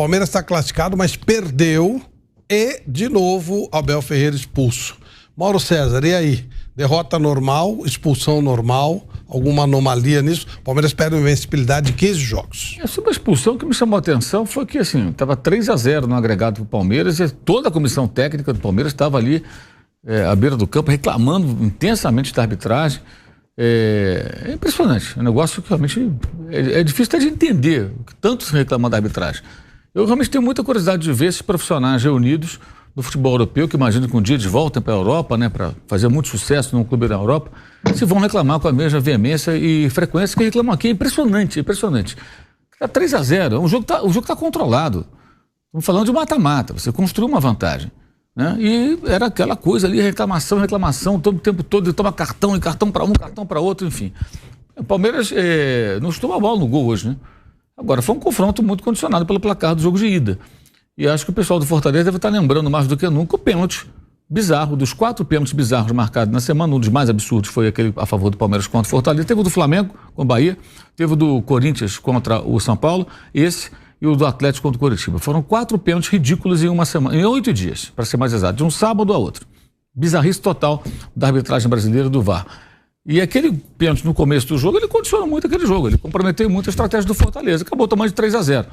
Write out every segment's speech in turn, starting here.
Palmeiras está classificado, mas perdeu e, de novo, Abel Ferreira expulso. Mauro César, e aí? Derrota normal, expulsão normal, alguma anomalia nisso? Palmeiras perde uma invencibilidade de 15 jogos. Sobre a expulsão, o que me chamou a atenção foi que, assim, estava 3-0 no agregado para o Palmeiras e toda a comissão técnica do Palmeiras estava ali à beira do campo reclamando intensamente da arbitragem. É impressionante, é um negócio que realmente é difícil até de entender o que tanto se reclama da arbitragem. Eu realmente tenho muita curiosidade de ver esses profissionais reunidos do futebol europeu, que imagino que um dia eles voltem para a Europa, né, para fazer muito sucesso num clube da Europa, se vão reclamar com a mesma veemência e frequência que reclamam aqui. É impressionante, impressionante. Está 3-0, o jogo está controlado. Estamos falando de mata-mata, você construiu uma vantagem. Né? E era aquela coisa ali, reclamação, todo o tempo todo, ele toma cartão, e cartão para um, cartão para outro, enfim. O Palmeiras não chutou a bola no gol hoje, né? Agora, foi um confronto muito condicionado pelo placar do jogo de ida. E acho que o pessoal do Fortaleza deve estar lembrando mais do que nunca o pênalti bizarro, dos 4 pênaltis bizarros marcados na semana, um dos mais absurdos foi aquele a favor do Palmeiras contra o Fortaleza. Teve o do Flamengo com o Bahia, teve o do Corinthians contra o São Paulo, esse e o do Atlético contra o Coritiba. Foram 4 pênaltis ridículos em uma semana, em 8 dias, para ser mais exato, de um sábado a outro. Bizarrice total da arbitragem brasileira do VAR. E aquele pênalti no começo do jogo, ele condicionou muito aquele jogo, ele comprometeu muito a estratégia do Fortaleza, acabou tomando de 3-0.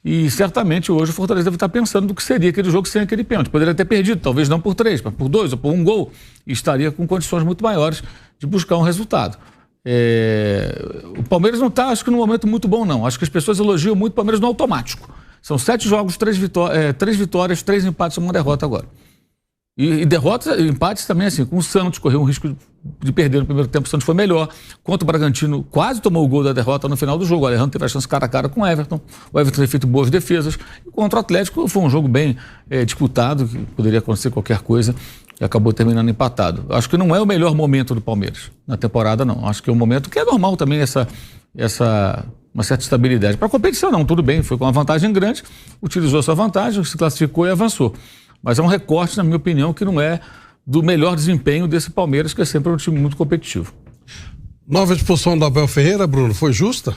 E certamente hoje o Fortaleza deve estar pensando do que seria aquele jogo sem aquele pênalti. Poderia ter perdido, talvez não por 3, mas por 2 ou por 1 gol, e estaria com condições muito maiores de buscar um resultado. O Palmeiras não está, acho que, num momento muito bom, não. Acho que as pessoas elogiam muito o Palmeiras no automático. São 7 jogos, 3 vitórias, 3 empates e 1 derrota agora. E derrotas e empates também, assim, com o Santos, correu um risco de perder no primeiro tempo, o Santos foi melhor. Contra o Bragantino, quase tomou o gol da derrota no final do jogo. O Alejandro teve a chance cara a cara com o Everton teve feito boas defesas. E contra o Atlético foi um jogo bem disputado, que poderia acontecer qualquer coisa, e acabou terminando empatado. Acho que não é o melhor momento do Palmeiras na temporada, não. Acho que é um momento que é normal também uma certa estabilidade. Para a competição, não, tudo bem, foi com uma vantagem grande, utilizou sua vantagem, se classificou e avançou. Mas é um recorte, na minha opinião, que não é do melhor desempenho desse Palmeiras, que é sempre um time muito competitivo. Nova expulsão do Abel Ferreira, Bruno, foi justa?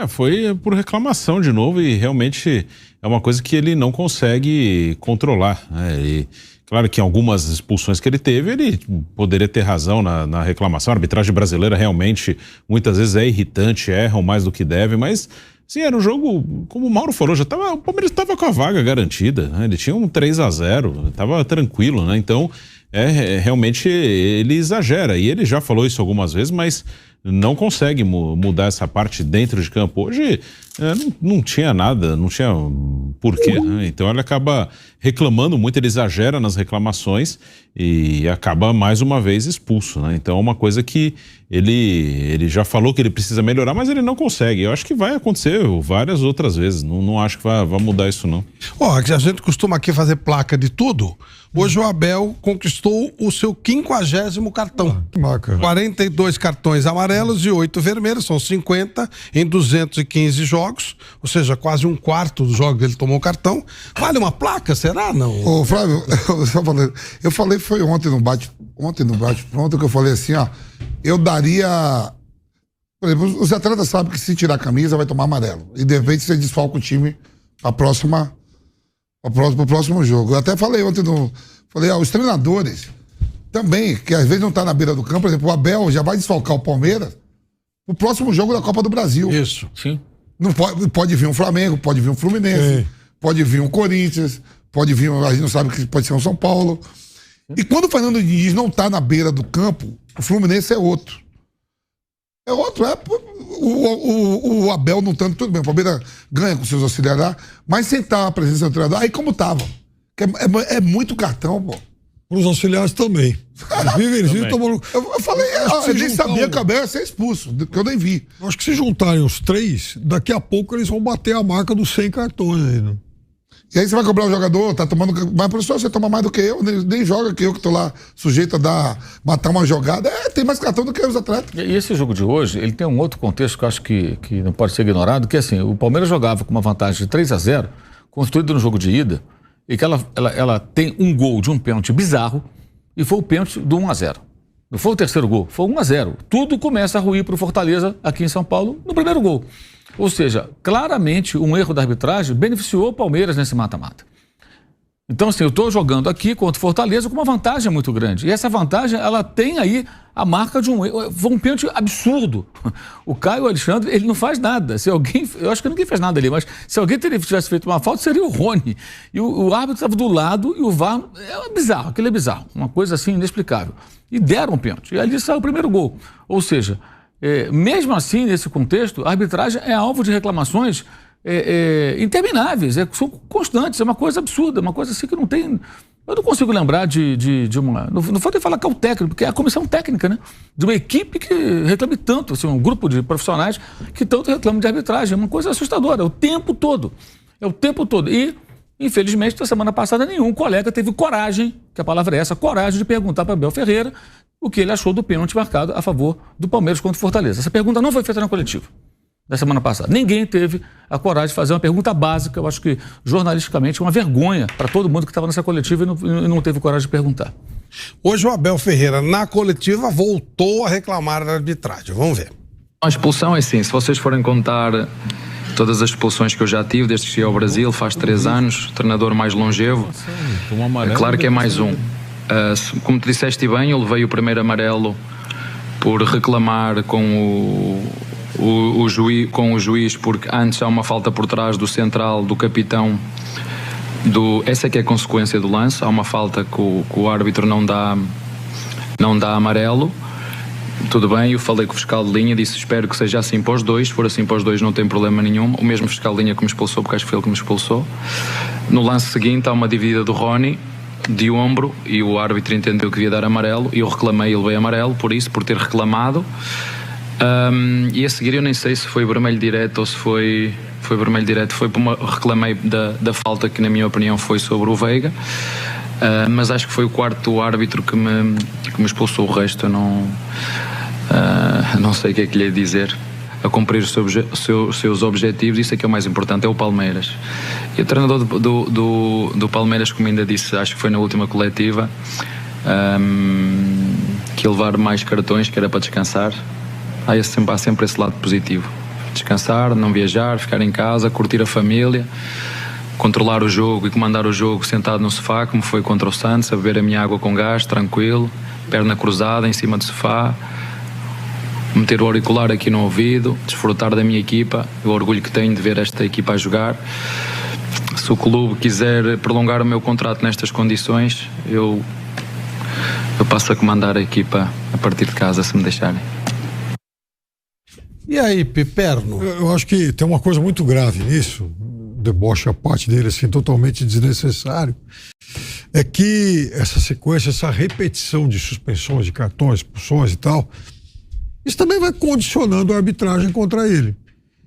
Foi por reclamação de novo e realmente é uma coisa que ele não consegue controlar, né? E claro que em algumas expulsões que ele teve, ele poderia ter razão na reclamação. A arbitragem brasileira realmente muitas vezes é irritante, erram mais do que deve, mas sim, era um jogo, como o Mauro falou, o Palmeiras estava com a vaga garantida, né? Ele tinha um 3-0, estava tranquilo, né? Então, realmente ele exagera, e ele já falou isso algumas vezes, mas não consegue mudar essa parte dentro de campo. Hoje não tinha nada, não tinha porquê, né? Então ele acaba reclamando muito, ele exagera nas reclamações e acaba mais uma vez expulso, né? Então é uma coisa que ele já falou que ele precisa melhorar, mas ele não consegue. Eu acho que vai acontecer várias outras vezes, não acho que vai mudar isso não. A gente costuma aqui fazer placa de tudo. Hoje o Abel conquistou o seu 50º cartão. Que marca. 42 cartões amarelos e 8 vermelhos, são 50 em 215 jogos, ou seja, quase um quarto dos jogos ele tomou cartão. Vale uma placa, será? Não? Ô, Flávio, eu falei foi ontem no bate-pronto que eu falei assim, eu daria... Por exemplo, os atletas sabem que se tirar a camisa vai tomar amarelo. E de repente você desfalca o time pro próximo jogo. Eu até falei ontem os treinadores também, que às vezes não tá na beira do campo, por exemplo, o Abel já vai desfalcar o Palmeiras pro próximo jogo da Copa do Brasil. Isso. Sim. Não pode vir um Flamengo, pode vir um Fluminense, Sim. Pode vir um Corinthians, pode vir, a gente não sabe que pode ser um São Paulo. E quando o Fernando Diniz não tá na beira do campo, o Fluminense é outro. O Abel não tanto, tudo bem, o Palmeiras ganha com seus auxiliares, mas sem estar a presença do treinador, aí como tava. É muito cartão, pô. Os auxiliares também. Eles vivem tomando... Eu falei, eu nem sabia que o Abel ia ser expulso, que eu nem vi. Eu acho que se juntarem os 3, daqui a pouco eles vão bater a marca dos 100 cartões aí, né? E aí você vai cobrar o jogador, tá tomando... Mas, professor, você toma mais do que eu, nem joga que eu que tô lá sujeito a matar uma jogada. Tem mais cartão do que os atletas. E esse jogo de hoje, ele tem um outro contexto que eu acho que não pode ser ignorado, que é assim, o Palmeiras jogava com uma vantagem de 3-0, construído no jogo de ida, e que ela tem um gol de um pênalti bizarro, e foi o pênalti do 1-0. Não foi o terceiro gol, foi 1-0. Tudo começa a ruir para o Fortaleza aqui em São Paulo no primeiro gol. Ou seja, claramente um erro da arbitragem beneficiou o Palmeiras nesse mata-mata. Então, assim, eu estou jogando aqui contra o Fortaleza com uma vantagem muito grande. E essa vantagem, ela tem aí a marca de foi um pênalti absurdo. O Caio Alexandre, ele não faz nada. Se alguém, eu acho que ninguém fez nada ali, mas se alguém tivesse feito uma falta, seria o Rony. E o árbitro estava do lado e o VAR, bizarro, aquilo é bizarro. Uma coisa assim inexplicável. E deram um pênalti. E ali saiu o primeiro gol. Ou seja, mesmo assim, nesse contexto, a arbitragem é alvo de reclamações intermináveis, são constantes, é uma coisa absurda, uma coisa assim que não tem. Eu não consigo lembrar de uma. Não vou ter falar que é o técnico, porque é a comissão técnica, né? De uma equipe que reclame tanto, assim, um grupo de profissionais que tanto reclamam de arbitragem. É uma coisa assustadora, o tempo todo. É o tempo todo. E, infelizmente, na semana passada, nenhum colega teve coragem, que a palavra é essa, coragem de perguntar para Abel Ferreira o que ele achou do pênalti marcado a favor do Palmeiras contra o Fortaleza. Essa pergunta não foi feita na coletiva da semana passada. Ninguém teve a coragem de fazer uma pergunta básica. Eu acho que, jornalisticamente, é uma vergonha para todo mundo que estava nessa coletiva e não teve coragem de perguntar. Hoje o Abel Ferreira, na coletiva, voltou a reclamar da arbitragem. Vamos ver. A expulsão é assim, se vocês forem contar todas as expulsões que eu já tive, desde que cheguei ao Brasil, faz 3 anos, treinador mais longevo, é claro que é mais um. Como te disseste bem, eu levei o primeiro amarelo por reclamar com o juiz, porque antes há uma falta por trás do central, do capitão, essa é que é a consequência do lance, há uma falta que o árbitro não dá amarelo. Tudo bem, eu falei com o fiscal de linha, disse espero que seja assim para os dois, se for assim para os dois não tem problema nenhum, o mesmo fiscal de linha que me expulsou, porque acho que foi ele que me expulsou. No lance seguinte há uma dividida do Rony de ombro e o árbitro entendeu que devia dar amarelo e eu reclamei e levei amarelo por ter reclamado. E a seguir eu nem sei se foi vermelho direto ou se foi vermelho direto, reclamei da falta que na minha opinião foi sobre o Veiga, mas acho que foi o quarto árbitro que me expulsou. O resto eu não sei o que é que lhe ia dizer. A cumprir os seus objetivos, isso é que é o mais importante, é o Palmeiras. E o treinador do Palmeiras, como ainda disse, acho que foi na última coletiva, que ia levar mais cartões, que era para descansar. Há sempre esse lado positivo. Descansar, não viajar, ficar em casa, curtir a família, controlar o jogo e comandar o jogo sentado no sofá, como foi contra o Santos, a beber a minha água com gás, tranquilo, perna cruzada em cima do sofá, meter o auricular aqui no ouvido, desfrutar da minha equipa, o orgulho que tenho de ver esta equipa a jogar. Se o clube quiser prolongar o meu contrato nestas condições, eu passo a comandar a equipa a partir de casa, se me deixarem. E aí, Piperno? Eu acho que tem uma coisa muito grave nisso, deboche a parte dele, assim, totalmente desnecessário, é que essa sequência, essa repetição de suspensões, de cartões, expulsões e tal, isso também vai condicionando a arbitragem contra ele.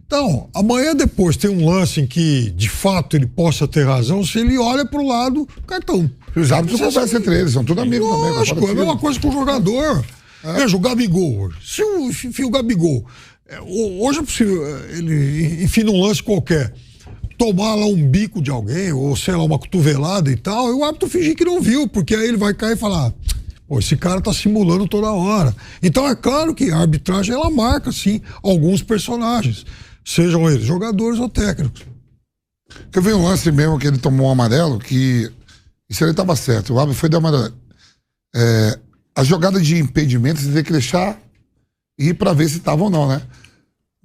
Então, amanhã depois tem um lance em que, de fato, ele possa ter razão, se ele olha pro lado, cartão. Os árbitros conversam entre eles, são todos amigos também. Lógico, é a mesma coisa com o jogador. Veja, o Gabigol. Se o Gabigol, hoje é possível, ele, enfim, num lance qualquer, tomar lá um bico de alguém, ou sei lá, uma cotovelada e tal, e o árbitro fingir que não viu, porque aí ele vai cair e falar, pô, esse cara tá simulando toda hora. Então é claro que a arbitragem, ela marca, sim, alguns personagens, sejam eles jogadores ou técnicos. Eu vi um lance mesmo que ele tomou um amarelo, que isso ele estava certo, o árbitro foi dar amarelo. A jogada de impedimento você tem que deixar ir para ver se estava ou não, né?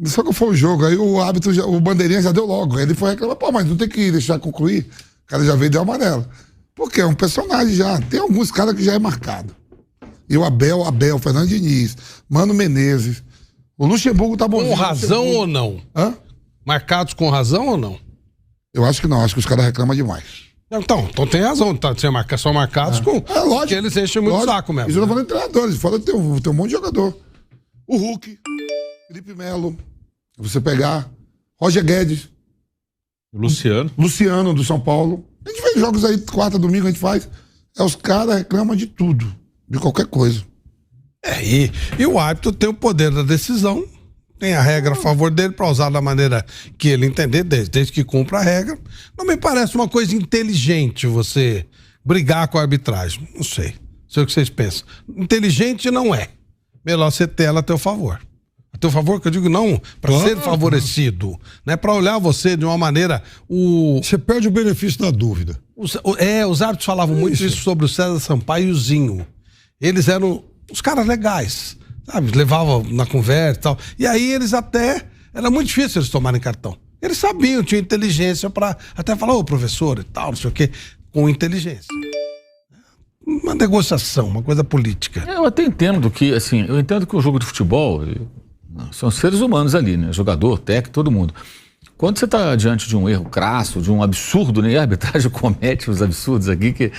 Só que foi o jogo, aí o árbitro, o bandeirinha já deu logo, aí ele foi reclamar, pô, mas não tem que deixar concluir, o cara já veio e deu amarelo. Porque é um personagem já, tem alguns caras que já é marcado. E o Abel, Fernando Diniz, Mano Menezes, o Luxemburgo tá bom. Com razão ou não? Hã? Marcados com razão ou não? Eu acho que não, acho que os caras reclamam demais. Então tem razão, tá, são marcados com. É lógico. Porque eles enchem muito lógico. saco mesmo. Isso eu não falando de treinadores, fora tem um monte de jogador. O Hulk, Felipe Melo, você pegar, Roger Guedes, Luciano do São Paulo. A gente vê jogos aí, quarta, domingo, a gente faz. Os caras reclamam de tudo, de qualquer coisa. E o árbitro tem o poder da decisão, tem a regra a favor dele para usar da maneira que ele entender, desde que cumpra a regra. Não me parece uma coisa inteligente você brigar com a arbitragem. Não sei o que vocês pensam. Inteligente não é. Melhor você ter ela a teu favor. A teu favor, que eu digo não para ser favorecido, não é para olhar você de uma maneira... Você perde o benefício da dúvida. Os árbitros falavam muito isso sobre o César Sampaio e o Zinho. Eles eram os caras legais, sabe? Levavam na conversa e tal. E aí eles até... Era muito difícil eles tomarem cartão. Eles sabiam, tinham inteligência para até falar, ô professor e tal, não sei o quê, com inteligência. Uma negociação, uma coisa política. Eu até entendo que, assim, eu entendo que o jogo de futebol são seres humanos ali, né? Jogador, técnico, todo mundo. Quando você está diante de um erro crasso, de um absurdo, né? A arbitragem comete uns absurdos aqui que...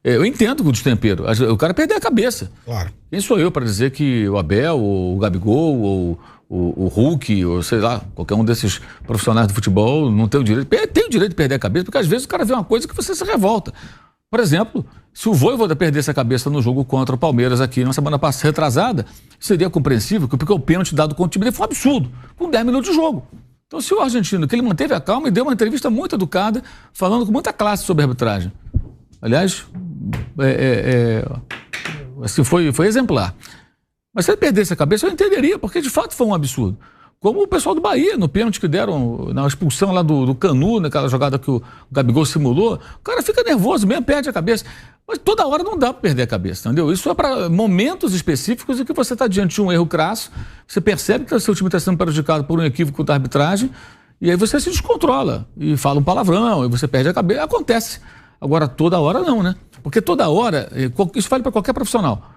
Eu entendo o destempero. O cara perdeu a cabeça. Claro. Quem sou eu para dizer que o Abel, ou o Gabigol, ou o Hulk, ou sei lá, qualquer um desses profissionais do futebol não tem o direito. Tem o direito de perder a cabeça, porque às vezes o cara vê uma coisa que você se revolta. Por exemplo, se o Vojvoda perdesse a cabeça no jogo contra o Palmeiras aqui na semana passada, retrasada, seria compreensível, porque o pênalti dado contra o time dele foi um absurdo, com 10 minutos de jogo. Então, se o argentino, que ele manteve a calma e deu uma entrevista muito educada, falando com muita classe sobre a arbitragem. Aliás, assim, foi exemplar. Mas se ele perdesse a cabeça, eu entenderia, porque de fato foi um absurdo. Como o pessoal do Bahia, no pênalti que deram, na expulsão lá do Canu, naquela jogada que o Gabigol simulou, o cara fica nervoso mesmo, perde a cabeça. Mas toda hora não dá para perder a cabeça, entendeu? Isso é para momentos específicos em que você está diante de um erro crasso, você percebe que o seu time está sendo prejudicado por um equívoco da arbitragem, e aí você se descontrola, e fala um palavrão, e você perde a cabeça. Acontece. Agora, toda hora não, né? Porque toda hora, isso vale para qualquer profissional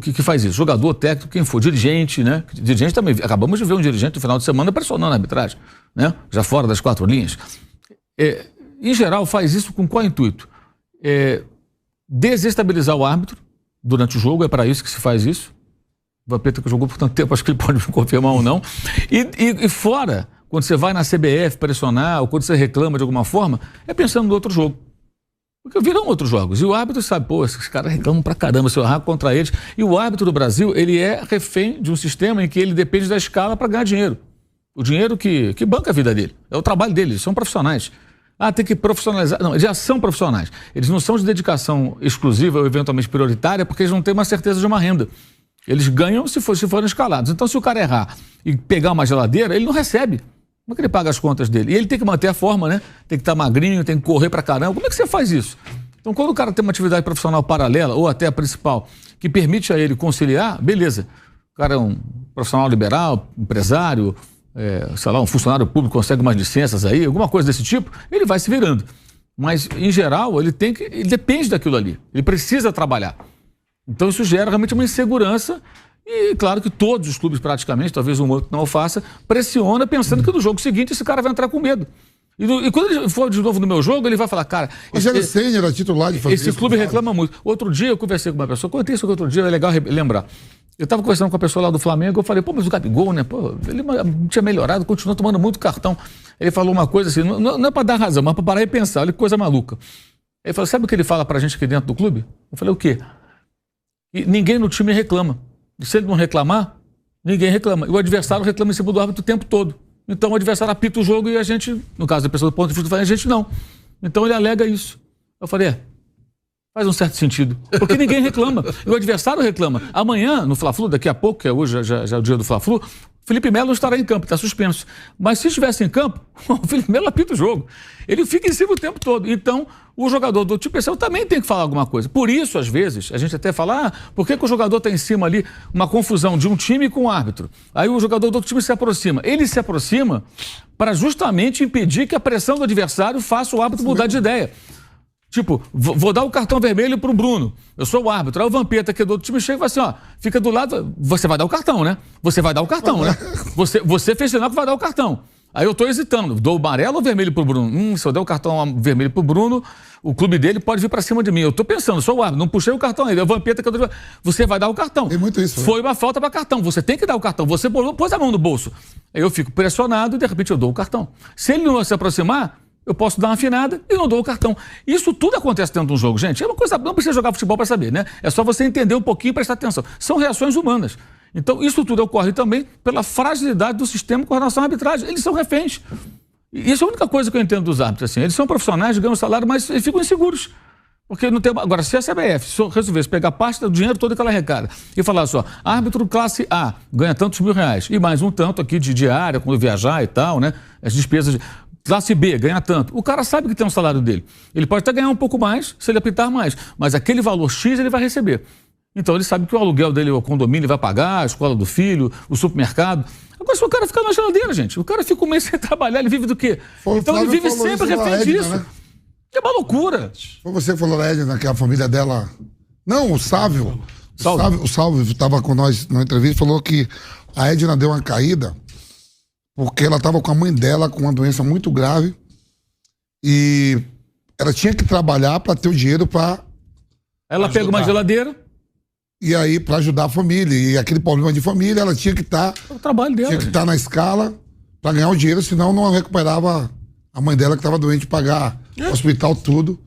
que faz isso. Jogador, técnico, quem for, dirigente, né? Dirigente também. Acabamos de ver um dirigente no final de semana pressionando a arbitragem, né? Já fora das 4 linhas. Em geral, faz isso com qual intuito? Desestabilizar o árbitro durante o jogo, é para isso que se faz isso. O Vampeta que jogou por tanto tempo, acho que ele pode me confirmar ou não. E fora, quando você vai na CBF pressionar, ou quando você reclama de alguma forma, é pensando no outro jogo. Porque viram outros jogos. E o árbitro sabe, pô, esses caras reclamam pra caramba se eu errar contra eles. E o árbitro do Brasil, ele é refém de um sistema em que ele depende da escala para ganhar dinheiro. O dinheiro que banca a vida dele. É o trabalho deles, eles são profissionais. Tem que profissionalizar. Não, eles já são profissionais. Eles não são de dedicação exclusiva ou eventualmente prioritária, porque eles não têm uma certeza de uma renda. Eles ganham se forem escalados. Então, se o cara errar e pegar uma geladeira, ele não recebe. Como é que ele paga as contas dele? E ele tem que manter a forma, né? Tem que estar magrinho, tem que correr pra caramba. Como é que você faz isso? Então, quando o cara tem uma atividade profissional paralela, ou até a principal, que permite a ele conciliar, beleza. O cara é um profissional liberal, empresário, sei lá, um funcionário público, consegue umas licenças aí, alguma coisa desse tipo, ele vai se virando. Mas, em geral, ele depende daquilo ali. Ele precisa trabalhar. Então, isso gera realmente uma insegurança. E claro que todos os clubes praticamente, talvez um outro não o faça, pressiona pensando que no jogo seguinte esse cara vai entrar com medo. E quando ele for de novo no meu jogo, ele vai falar, cara... Rogério Ceni era titular de fazer esse clube reclama muito. Outro dia eu conversei com uma pessoa, contei isso outro dia, é legal lembrar. Eu estava conversando com a pessoa lá do Flamengo, eu falei, pô, mas o Gabigol, né? Pô, ele tinha melhorado, continuou tomando muito cartão. Ele falou uma coisa assim, não é para dar razão, mas para parar e pensar, olha que coisa maluca. Ele falou, sabe o que ele fala pra gente aqui dentro do clube? Eu falei, o quê? E ninguém no time reclama. E se ele não reclamar, ninguém reclama. E o adversário reclama em cima do árbitro o tempo todo. Então o adversário apita o jogo e a gente, no caso da pessoa do ponto de vista, a gente não. Então ele alega isso. Eu falei, faz um certo sentido. Porque ninguém reclama. E o adversário reclama. Amanhã, no Fla-Flu, daqui a pouco, que é hoje já é o dia do Fla-Flu, Felipe Melo estará em campo, está suspenso. Mas se estivesse em campo, o Felipe Melo apita o jogo. Ele fica em cima o tempo todo. Então, o jogador do time especial também tem que falar alguma coisa. Por isso, às vezes, a gente até fala, por que o jogador está em cima ali, uma confusão de um time com o árbitro? Aí o jogador do outro time se aproxima. Ele se aproxima para justamente impedir que a pressão do adversário faça o árbitro mudar de ideia. Tipo, vou dar o cartão vermelho pro Bruno. Eu sou o árbitro. Aí o Vampeta, que é do outro time, chega e fala assim, fica do lado, você vai dar o cartão, né? Você vai dar o cartão, né? Você fez sinal que vai dar o cartão. Aí eu tô hesitando, dou o amarelo ou vermelho pro Bruno? Se eu der o cartão vermelho pro Bruno, o clube dele pode vir pra cima de mim. Eu tô pensando, sou o árbitro, não puxei o cartão ainda. É o Vampeta que eu tô... Você vai dar o cartão. Tem muito isso. Foi uma falta pra cartão. Você tem que dar o cartão. Você pôs a mão no bolso. Aí eu fico pressionado e de repente eu dou o cartão. Se ele não se aproximar, eu posso dar uma afinada e não dou o cartão. Isso tudo acontece dentro de um jogo, gente. É uma coisa, não precisa jogar futebol para saber, né? É só você entender um pouquinho e prestar atenção. São reações humanas. Então, isso tudo ocorre também pela fragilidade do sistema com relação à arbitragem. Eles são reféns. E isso é a única coisa que eu entendo dos árbitros. Assim. Eles são profissionais, ganham salário, mas eles ficam inseguros. Porque não tem... Agora, se a CBF resolvesse pegar parte do dinheiro todo que ela arrecada e falar só, árbitro classe A ganha tantos R$1.000 e mais um tanto aqui de diária, quando viajar e tal, né? As despesas de... Classe B ganha tanto. O cara sabe que tem um salário dele. Ele pode até ganhar um pouco mais se ele apitar mais, mas aquele valor X ele vai receber. Então ele sabe que o aluguel dele, o condomínio, ele vai pagar, a escola do filho, o supermercado. Agora, se o cara ficar na geladeira, gente, o cara fica um mês sem trabalhar, ele vive do quê? Então ele vive sempre refém disso. Né? É uma loucura. Foi você que falou da Edna, que a família dela... Não, o Sávio. O Sávio estava com nós na entrevista e falou que a Edna deu uma caída porque ela estava com a mãe dela com uma doença muito grave e ela tinha que trabalhar para ter o dinheiro para... Ela pega uma geladeira. E aí, para ajudar a família. E aquele problema de família, ela tinha que estar... o trabalho dela. Tinha que estar na escala para ganhar o dinheiro, senão não recuperava a mãe dela que estava doente, pagar o hospital, tudo.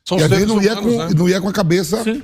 São e às vezes humanos, não ia com a cabeça... Sim.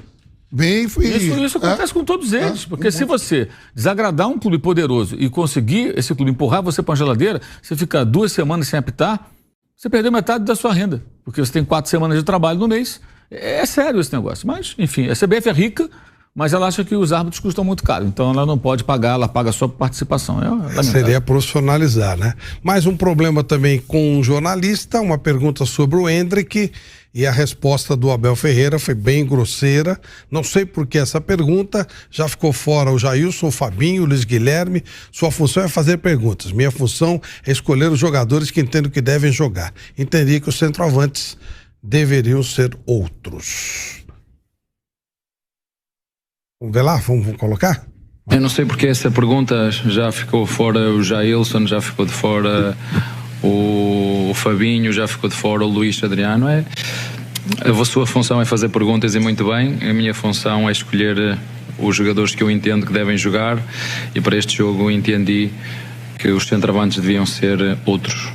Bem, isso acontece com todos eles, porque se você desagradar um clube poderoso e conseguir esse clube empurrar você para uma geladeira, você fica 2 semanas sem apitar, você perdeu metade da sua renda, porque você tem 4 semanas de trabalho no mês. É sério esse negócio. Mas, enfim, a CBF é rica, mas ela acha que os árbitros custam muito caro, então ela não pode pagar, ela paga só por participação. Seria profissionalizar, né? Mais um problema também com um jornalista, uma pergunta sobre o Hendrick, e a resposta do Abel Ferreira foi bem grosseira. Não sei por que essa pergunta, já ficou fora o Jailson, o Fabinho, o Luiz Guilherme. Sua função é fazer perguntas. Minha função é escolher os jogadores que entendo que devem jogar. Entendi que os centroavantes deveriam ser outros. Vamos ver lá? Vamos colocar? Eu não sei porque essa pergunta já ficou fora o Jailson, já ficou de fora o Fabinho, já ficou de fora o Luís Adriano. A sua função é fazer perguntas e muito bem. A minha função é escolher os jogadores que eu entendo que devem jogar e para este jogo entendi que os centroavantes deviam ser outros.